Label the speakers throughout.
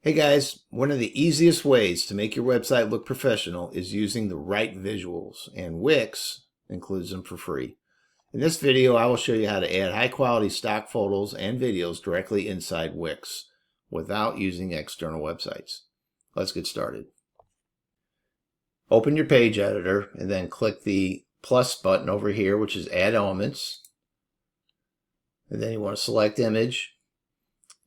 Speaker 1: Hey guys, one of the easiest ways to make your website look professional is using the right visuals, and Wix includes them for free. In this video, I will show you how to add high quality stock photos and videos directly inside Wix without using external websites. Let's get started. Open your page editor and then click the plus button over here, which is Add Elements. And then you want to select Image.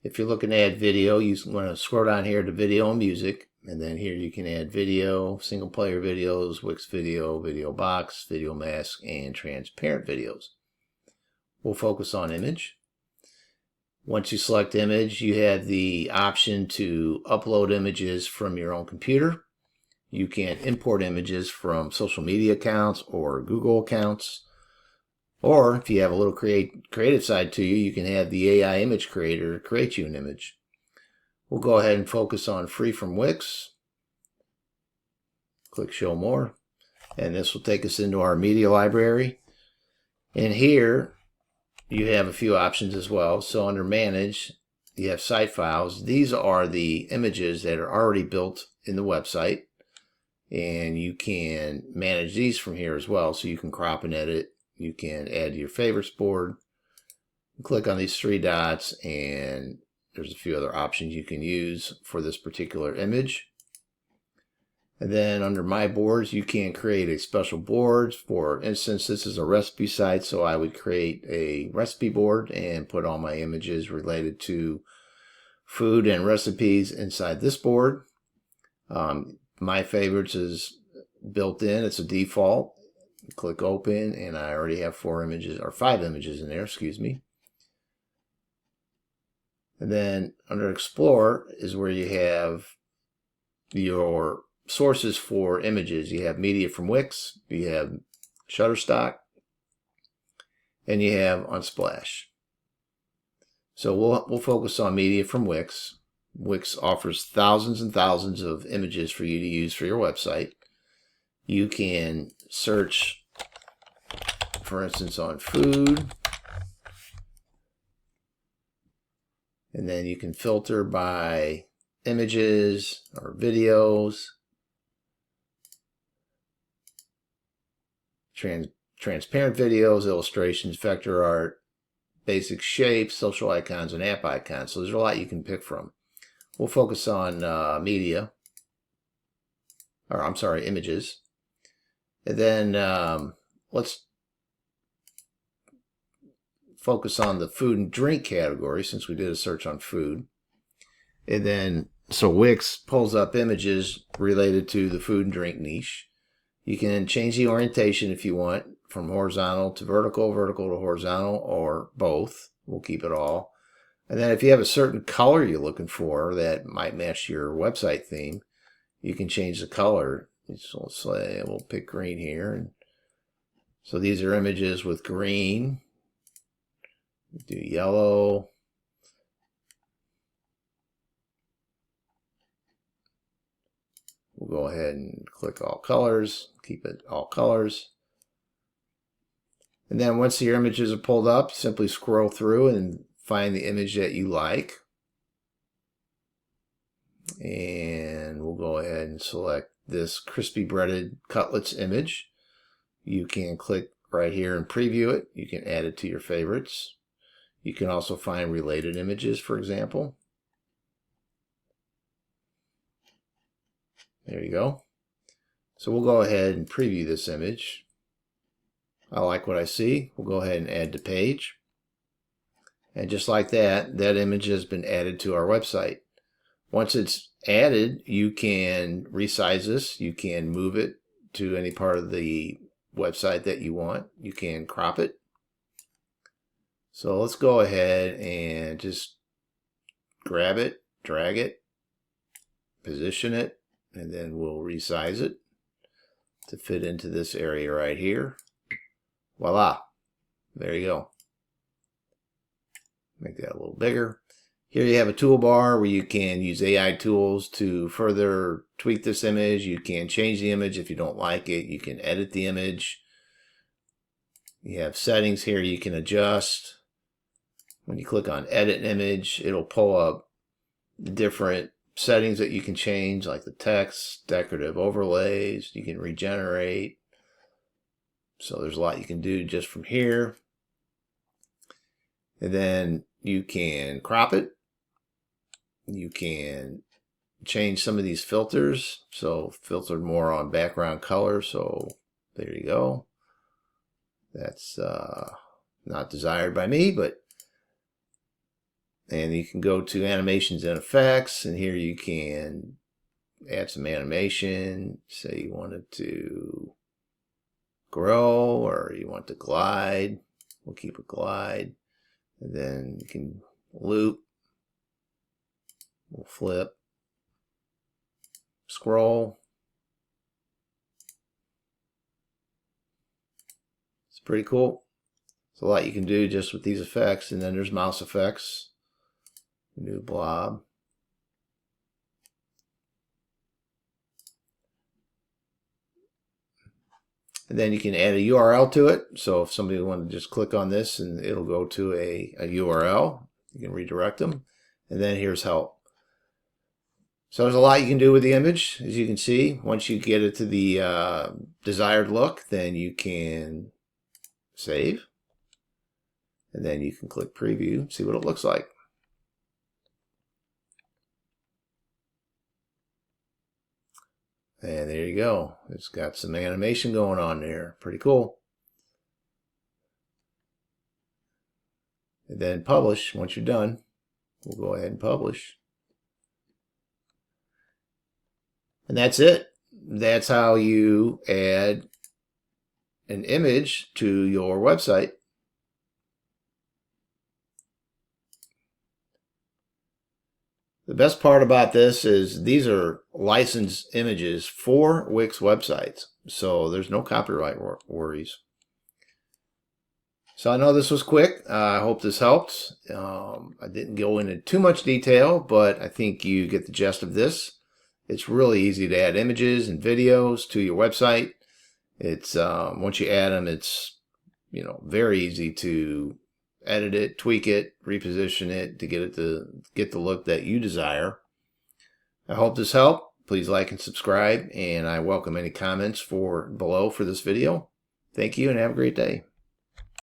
Speaker 1: If you're looking to add video, you want to scroll down here to Video and Music, and then here you can add video, single player videos, Wix video, video box, video mask, and transparent videos. We'll focus on image. Once you select image, you have the option to upload images from your own computer. You can import images from social media accounts or Google accounts. Or if you have a little creative side to you, you can have the AI image creator create you an image. We'll go ahead and focus on free from Wix. Click show more. And this will take us into our media library. And here you have a few options as well. So under manage, you have site files. These are the images that are already built in the website. And you can manage these from here as well. So you can crop and edit. You can add to your favorites board. Click on these three dots and there's a few other options you can use for this particular image. And then under my boards, you can create a special board. For instance, this is a recipe site, so I would create a recipe board and put all my images related to food and recipes inside this board. My favorites is built in, it's a default. Click open, and I already have 5 images in there, excuse me. And then under explore is where you have your sources for images. You have media from Wix, you have Shutterstock, and you have Unsplash. So we'll focus on media from Wix. Wix offers thousands and thousands of images for you to use for your website. You can search, for instance, on food, and then you can filter by images or videos, transparent videos, illustrations, vector art, basic shapes, social icons, and app icons. So there's a lot you can pick from. We'll focus on images. And then let's focus on the food and drink category, since we did a search on food. And then, so Wix pulls up images related to the food and drink niche. You can change the orientation if you want, from horizontal to vertical, vertical to horizontal, or both. We'll keep it all. And then if you have a certain color you're looking for that might match your website theme, you can change the color. So let's say we'll pick green here. And so these are images with green. Do yellow. We'll go ahead and click all colors. Keep it all colors. And then once your images are pulled up, simply scroll through and find the image that you like. And we'll go ahead and select this crispy breaded cutlets image. You can click right here and preview it. You can add it to your favorites. You can also find related images, for example. There you go. So we'll go ahead and preview this image. I like what I see. We'll go ahead and add to page. And just like that, that image has been added to our website. Once it's added, you can resize this. You can move it to any part of the website that you want. You can crop it. So let's go ahead and just grab it, drag it, position it, and then we'll resize it to fit into this area right here. Voila. There you go. Make that a little bigger. Here you have a toolbar where you can use AI tools to further tweak this image. You can change the image if you don't like it. You can edit the image. You have settings here you can adjust. When you click on edit image, it'll pull up different settings that you can change, like the text, decorative overlays. You can regenerate. So there's a lot you can do just from here. And then you can crop it. You can change some of these filters. So filtered more on background color. So there you go. That's not desired by me, but and you can go to animations and effects, and here you can add some animation. Say you wanted to grow or you want to glide. We'll keep a glide. And then you can loop. We'll flip. Scroll. It's pretty cool. There's a lot you can do just with these effects. And then there's mouse effects. New blob. And then you can add a URL to it. So if somebody wanted to just click on this and it'll go to a URL, you can redirect them. And then here's help. So there's a lot you can do with the image. As you can see, once you get it to the desired look, then you can save. And then you can click preview, see what it looks like. And there you go. It's got some animation going on there. Pretty cool. And then publish. Once you're done, we'll go ahead and publish. And that's it. That's how you add an image to your website. The best part about this is these are licensed images for Wix websites, so there's no copyright worries. So I know this was quick. I hope this helped. I didn't go into too much detail, but I think you get the gist of this. It's really easy to add images and videos to your website. It's once you add them, it's very easy to edit it, tweak it, reposition it to get it to get the look that you desire. I hope this helped. Please like and subscribe, and I welcome any comments below for this video. Thank you and have a great day.